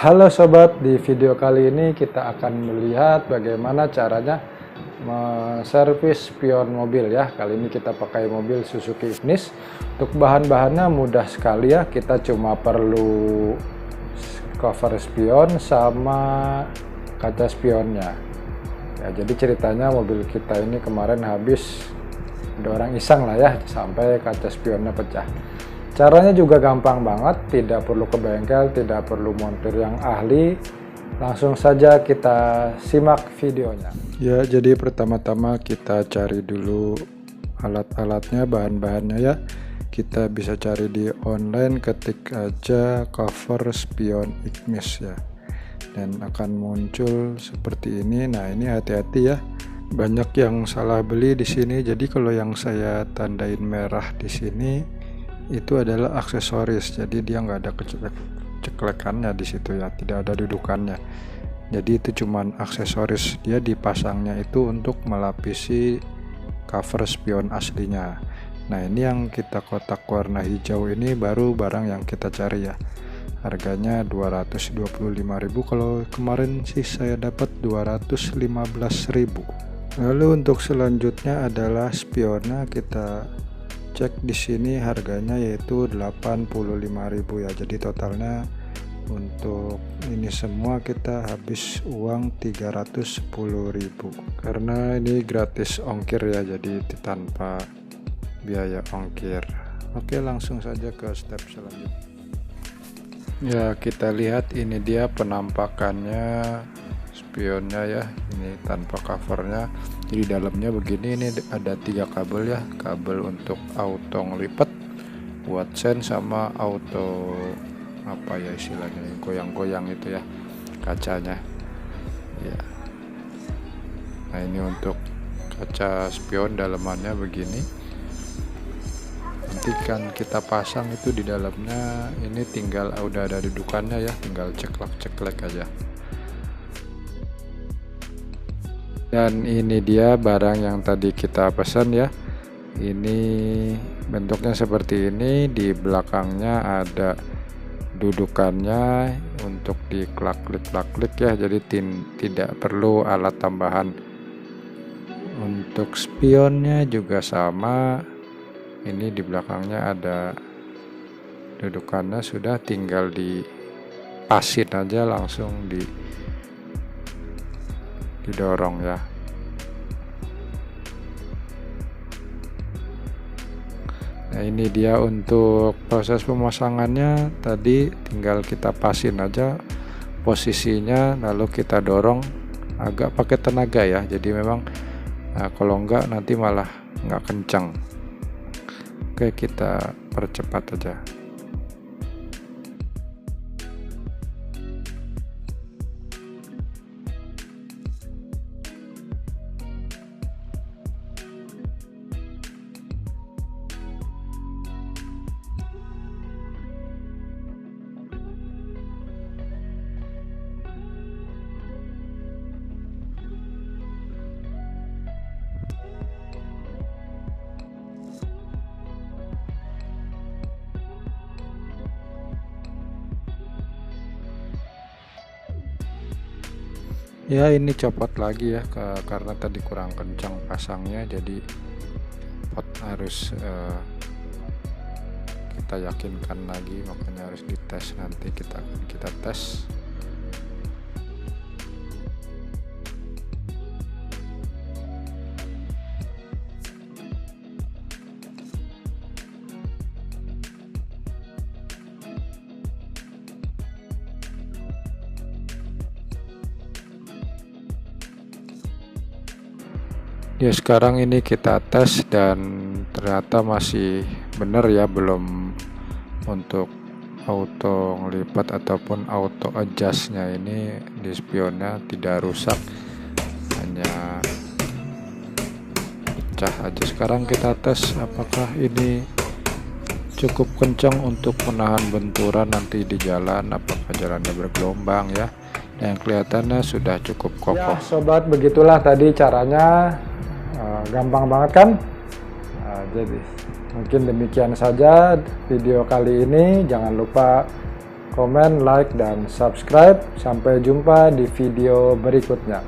Halo sobat, di video kali ini kita akan melihat bagaimana caranya servis spion mobil ya. Kali ini kita pakai mobil Suzuki Ignis. Untuk bahan-bahannya mudah sekali ya, kita cuma perlu cover spion sama kaca spionnya. Ya, jadi ceritanya mobil kita ini kemarin habis, ada orang iseng lah ya, sampai kaca spionnya pecah. Caranya juga gampang banget, tidak perlu ke bengkel, tidak perlu montir yang ahli. Langsung saja kita simak videonya. Ya, jadi pertama-tama kita cari dulu alat-alatnya, bahan-bahannya ya. Kita bisa cari di online, ketik aja cover spion Ignis ya. Dan akan muncul seperti ini. Nah, ini hati-hati ya. Banyak yang salah beli di sini. Jadi kalau yang saya tandain merah di sini itu adalah aksesoris, jadi dia nggak ada ceklekannya di situ ya, tidak ada dudukannya. Jadi itu cuman aksesoris, dia dipasangnya itu untuk melapisi cover spion aslinya. Nah, ini yang kita kotak warna hijau ini baru barang yang kita cari ya. Harganya 225.000, kalau kemarin sih saya dapat 215.000. Lalu untuk selanjutnya adalah spionnya, kita cek di sini harganya yaitu 85.000 ya. Jadi totalnya untuk ini semua kita habis uang 310.000 karena ini gratis ongkir ya, jadi tanpa biaya ongkir. Oke, langsung saja ke step selanjutnya. Ya, kita lihat ini dia penampakannya spionnya ya, ini tanpa covernya. Jadi dalamnya begini, ini ada 3 kabel ya, kabel untuk auto ngelipat buat sen sama auto apa ya istilahnya, goyang-goyang itu ya kacanya ya. Nah, ini untuk kaca spion dalamannya begini. Nanti kan kita pasang itu di dalamnya, ini tinggal udah ada dudukannya ya, tinggal ceklek-ceklek aja. Dan ini dia barang yang tadi kita pesan ya. Ini bentuknya seperti ini, di belakangnya ada dudukannya untuk diklak-klik ya, jadi tidak perlu alat tambahan. Untuk spionnya juga sama, ini di belakangnya ada dudukannya, sudah tinggal dipasin aja, langsung didorong ya. Nah, ini dia untuk proses pemasangannya, tadi tinggal kita pasin aja posisinya, lalu kita dorong agak pakai tenaga ya, jadi memang kalau enggak nanti malah nggak kencang. Oke, kita percepat aja. Ya, ini copot lagi ya, karena tadi kurang kencang pasangnya, jadi harus kita yakinkan lagi, makanya harus dites. Nanti kita tes. Ya, sekarang ini kita tes dan ternyata masih benar ya, belum untuk auto ngelipat ataupun auto adjustnya ini di spionnya tidak rusak, hanya pecah aja. Sekarang kita tes apakah ini cukup kencang untuk menahan benturan nanti di jalan, apakah jalannya bergelombang ya. Dan kelihatannya sudah cukup kokoh. Ya sobat, begitulah tadi caranya. Gampang banget kan? Jadi mungkin demikian saja video kali ini. Jangan lupa komen, like, dan subscribe. Sampai jumpa di video berikutnya.